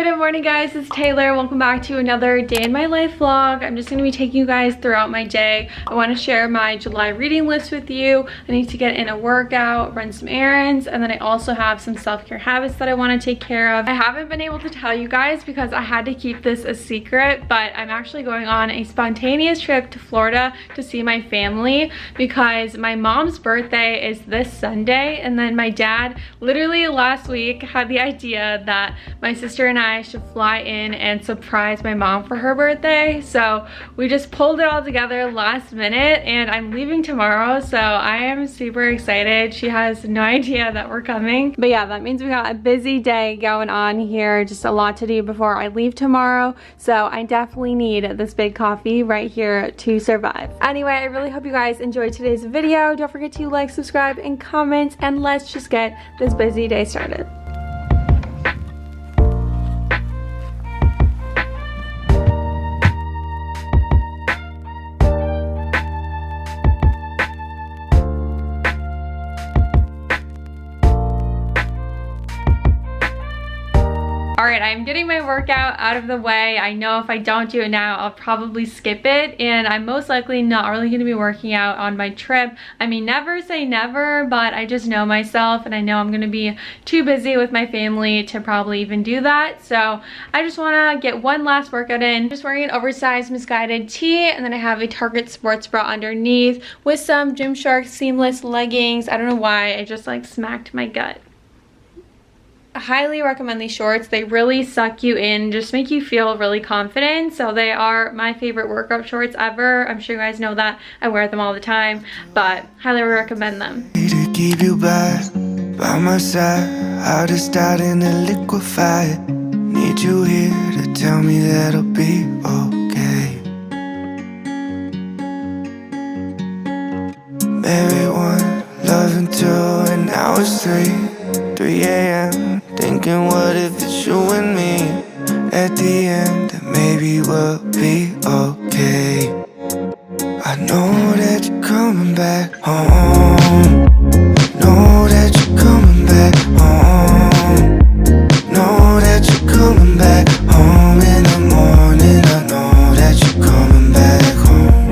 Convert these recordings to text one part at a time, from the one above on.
Good morning, guys. It's Taylor. Welcome back to another day in my life vlog. I'm just going to be taking you guys throughout my day. I want to share my July reading list with you. I need to get in a workout, run some errands, and then I also have some self-care habits that I want to take care of. I haven't been able to tell you guys because I had to keep this a secret, but I'm actually going on a spontaneous trip to Florida to see my family because my mom's birthday is this Sunday, and then my dad literally last week had the idea that my sister and I should fly in and surprise my mom for her birthday. So we just pulled it all together last minute, and I'm leaving tomorrow, so I am super excited. She has no idea that we're coming, but yeah, that means we got a busy day going on here, just a lot to do before I leave tomorrow. So I definitely need this big coffee right here to survive. Anyway, I really hope you guys enjoyed today's video. Don't forget to like, subscribe, and comment, and let's just get this busy day started. Alright, I'm getting my workout out of the way. I know if I don't do it now, I'll probably skip it, and I'm most likely not really going to be working out on my trip. I mean, never say never, but I just know myself, and I know I'm going to be too busy with my family to probably even do that. So I just want to get one last workout in. I'm just wearing an oversized misguided tee, and then I have a Target sports bra underneath with some Gymshark seamless leggings. I don't know why, I just like smacked my gut. I highly recommend these shorts. They really suck you in, just make you feel really confident. So they are my favorite workout shorts ever. I'm sure you guys know that. I wear them all the time, but highly recommend them. To keep you by my side, how to start in a liquefy. Need you here to tell me that I'll be okay. Maybe one, loving two, and now it's 3 a.m. Thinking what if it's you and me at the end, that maybe we'll be okay. I know that you're coming back home. Know that you're coming back home. Know that you're coming back home in the morning. I know that you're coming back home.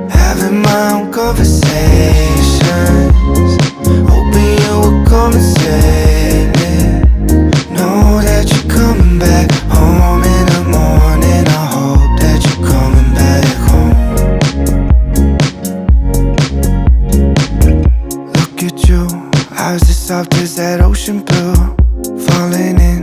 Having my own conversations, hoping you will come and save me. Know that you're coming back home in the morning. I hope that you're coming back home. Look at you, eyes as soft as that ocean blue, falling in.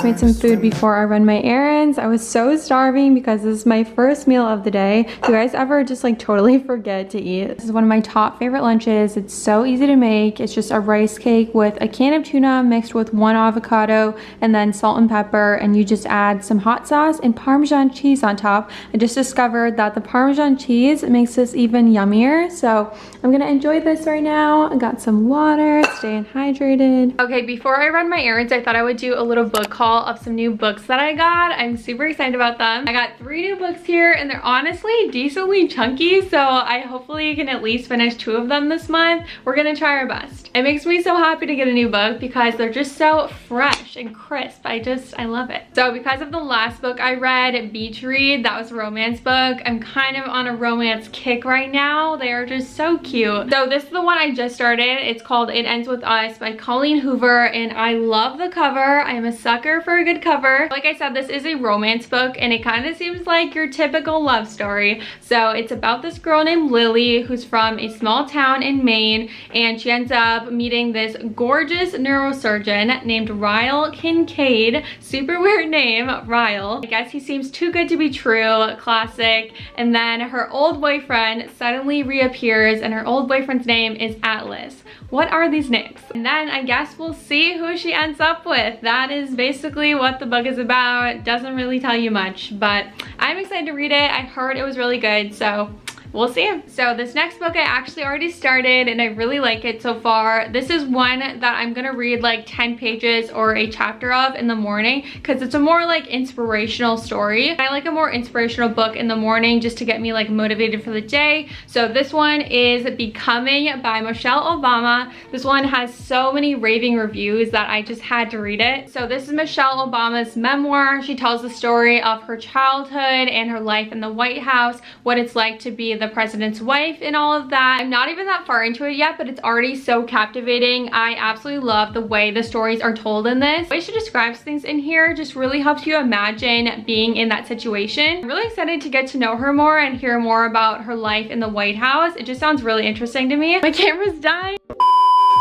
Made some food before I run my errands. I was so starving because this is my first meal of the day. Do you guys ever just like totally forget to eat? This is one of my top favorite lunches. It's so easy to make. It's just a rice cake with a can of tuna mixed with 1 avocado and then salt and pepper, and you just add some hot sauce and Parmesan cheese on top. I just discovered that the Parmesan cheese makes this even yummier, so I'm gonna enjoy this right now. I got some water, staying hydrated. Okay, before I run my errands, I thought I would do a little book haul of some new books that I got. I'm super excited about them. I got 3 new books here, and they're honestly decently chunky, so I hopefully can at least finish 2 of them this month. We're gonna try our best. It makes me so happy to get a new book because they're just so fresh and crisp. I love it. So because of the last book I read, Beach Read, that was a romance book, I'm kind of on a romance kick right now. They are just so cute. So this is the one I just started. It's called It Ends With Us by Colleen Hoover, and I love the cover. I am a sucker for a good cover. Like I said, this is a romance book, and it kind of seems like your typical love story. So it's about this girl named Lily who's from a small town in Maine, and she ends up meeting this gorgeous neurosurgeon named Ryle Kincaid. Super weird name, Ryle. I guess he seems too good to be true, classic. And then her old boyfriend suddenly reappears, and her old boyfriend's name is Atlas. What are these names? And then I guess we'll see who she ends up with. That is basically what the book is about. It doesn't really tell you much, but I'm excited to read it. I heard it was really good, so we'll see. So this next book I actually already started and I really like it so far. This is one that I'm gonna read like 10 pages or a chapter of in the morning because it's a more like inspirational story. I like a more inspirational book in the morning just to get me like motivated for the day. So this one is Becoming by Michelle Obama. This one has so many raving reviews that I just had to read it. So this is Michelle Obama's memoir. She tells the story of her childhood and her life in the White House, what it's like to be the president's wife and all of that. I'm not even that far into it yet, but it's already so captivating. I absolutely love the way the stories are told in this. The way she describes things in here just really helps you imagine being in that situation. I'm really excited to get to know her more and hear more about her life in the White House. It just sounds really interesting to me. My camera's dying.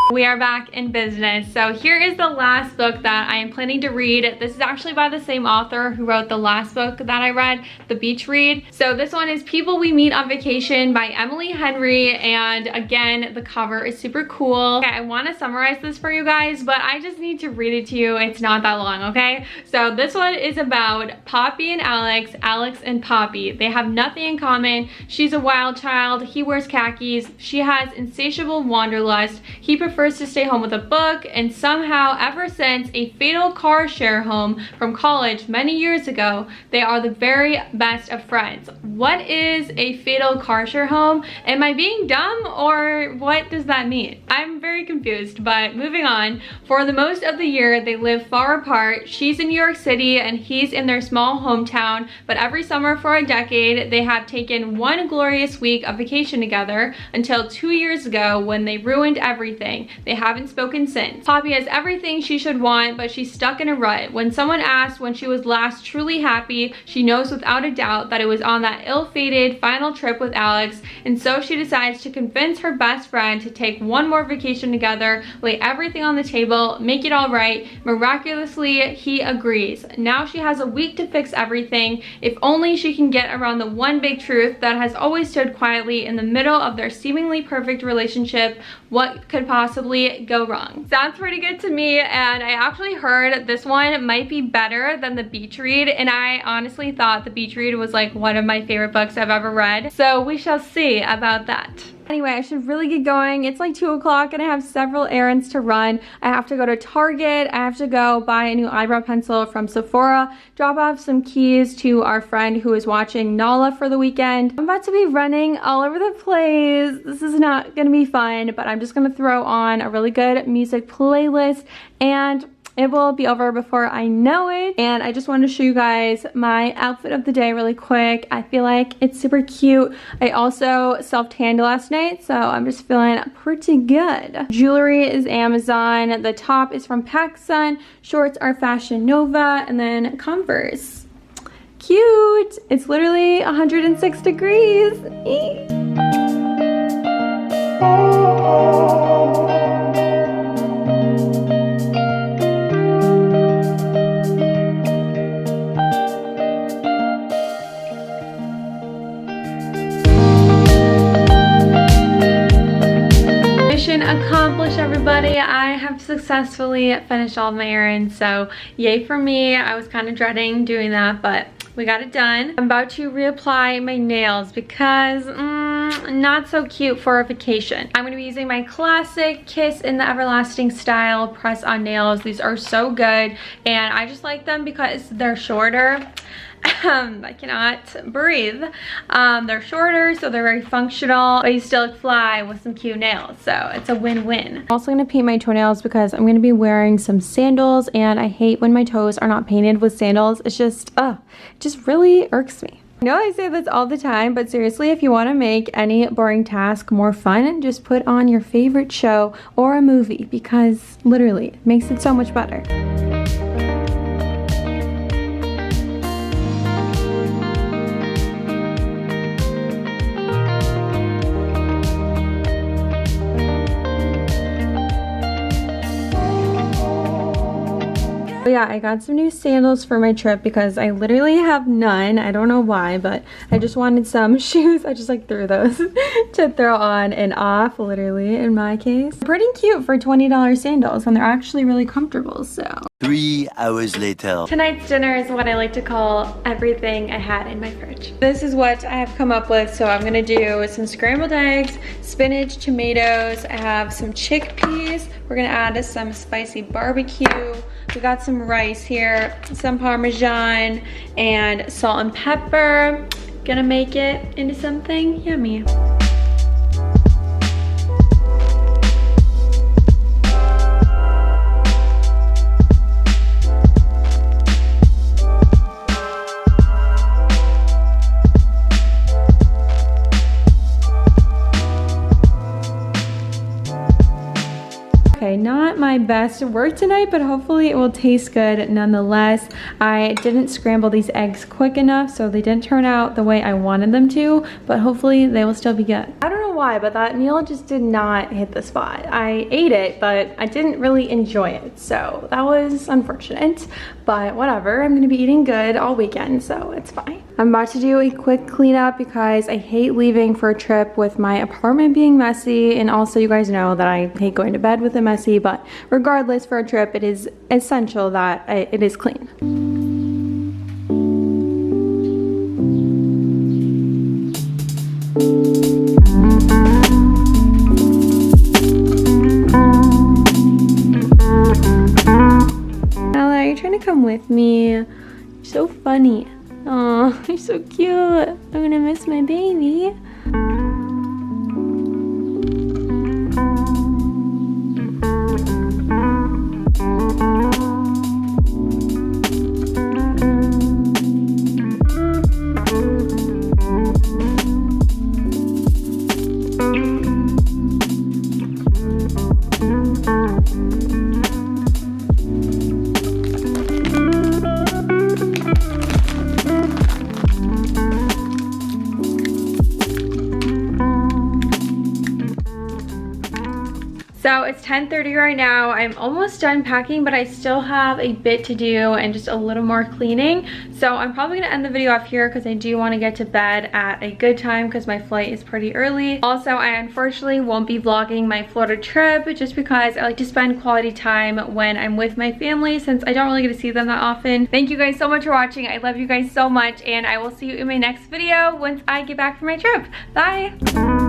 We are back in business. So here is the last book that I am planning to read. This is actually by the same author who wrote the last book that I read, The Beach Read. So this one is People We Meet on Vacation by Emily Henry. And again, the cover is super cool. Okay, I want to summarize this for you guys, but I just need to read it to you. It's not that long, okay? So this one is about Poppy and Alex, Alex and Poppy. They have nothing in common. She's a wild child. He wears khakis. She has insatiable wanderlust. He prefers to stay home with a book, and somehow ever since a fatal car share home from college many years ago, they are the very best of friends. What is a fatal car share home? Am I being dumb or what does that mean? I'm very confused, but moving on. For the most of the year, they live far apart. She's in New York City and he's in their small hometown, but every summer for a decade, they have taken one glorious week of vacation together until 2 years ago when they ruined everything. They haven't spoken since. Poppy has everything she should want, but she's stuck in a rut. When someone asks when she was last truly happy, she knows without a doubt that it was on that ill-fated final trip with Alex, and so she decides to convince her best friend to take one more vacation together, lay everything on the table, make it all right. Miraculously, he agrees. Now she has a week to fix everything. If only she can get around the one big truth that has always stood quietly in the middle of their seemingly perfect relationship. What could possibly go wrong? Sounds pretty good to me, and I actually heard this one might be better than The Beach Read, and I honestly thought The Beach Read was like one of my favorite books I've ever read. So we shall see about that. Anyway, I should really get going. It's like 2 o'clock and I have several errands to run. I have to go to Target. I have to go buy a new eyebrow pencil from Sephora, drop off some keys to our friend who is watching Nala for the weekend. I'm about to be running all over the place. This is not gonna be fun, but I'm just gonna throw on a really good music playlist and it will be over before I know it. And I just wanted to show you guys my outfit of the day really quick. I feel like it's super cute. I also self-tanned last night, so I'm just feeling pretty good. Jewelry is Amazon. The top is from PacSun. Shorts are Fashion Nova, and then Converse. Cute. It's literally 106 degrees. Accomplished, everybody. I have successfully finished all of my errands, so yay for me. I was kind of dreading doing that, but we got it done. I'm about to reapply my nails because not so cute for a vacation. I'm going to be using my classic Kiss in the Everlasting style press on nails. These are so good and I just like them because they're shorter. I cannot breathe. They're shorter, so they're very functional, but you still look fly with some cute nails, so it's a win-win. I'm also going to paint my toenails because I'm going to be wearing some sandals, and I hate when my toes are not painted with sandals. It's just, it just really irks me. I know I say this all the time, but seriously, if you want to make any boring task more fun, just put on your favorite show or a movie because literally it makes it so much better. Yeah, I got some new sandals for my trip because I literally have none. I don't know why, but I just wanted some shoes. I just like threw those to throw on and off, literally, in my case. Pretty cute for $20 sandals, and they're actually really comfortable, so. 3 hours later. Tonight's dinner is what I like to call everything I had in my fridge. This is what I have come up with. So I'm gonna do some scrambled eggs, spinach, tomatoes. I have some chickpeas. We're gonna add some spicy barbecue. We got some rice here, some Parmesan, and salt and pepper. Gonna make it into something yummy. Okay, not my best work tonight, but hopefully it will taste good nonetheless. I didn't scramble these eggs quick enough, so they didn't turn out the way I wanted them to, but hopefully they will still be good. I don't know why, but that meal just did not hit the spot. I ate it, but I didn't really enjoy it, so that was unfortunate, but whatever. I'm gonna be eating good all weekend, so it's fine. I'm about to do a quick cleanup because I hate leaving for a trip with my apartment being messy, and also you guys know that I hate going to bed with it messy, but regardless, for a trip it is essential that it is clean. Ella, are you trying to come with me? You're so funny. Oh, you're so cute. I'm gonna miss my baby. So it's 10:30 right now. I'm almost done packing, but I still have a bit to do and just a little more cleaning. So I'm probably gonna end the video off here because I do want to get to bed at a good time because my flight is pretty early. Also, I unfortunately won't be vlogging my Florida trip just because I like to spend quality time when I'm with my family since I don't really get to see them that often. Thank you guys so much for watching. I love you guys so much, and I will see you in my next video once I get back from my trip. Bye!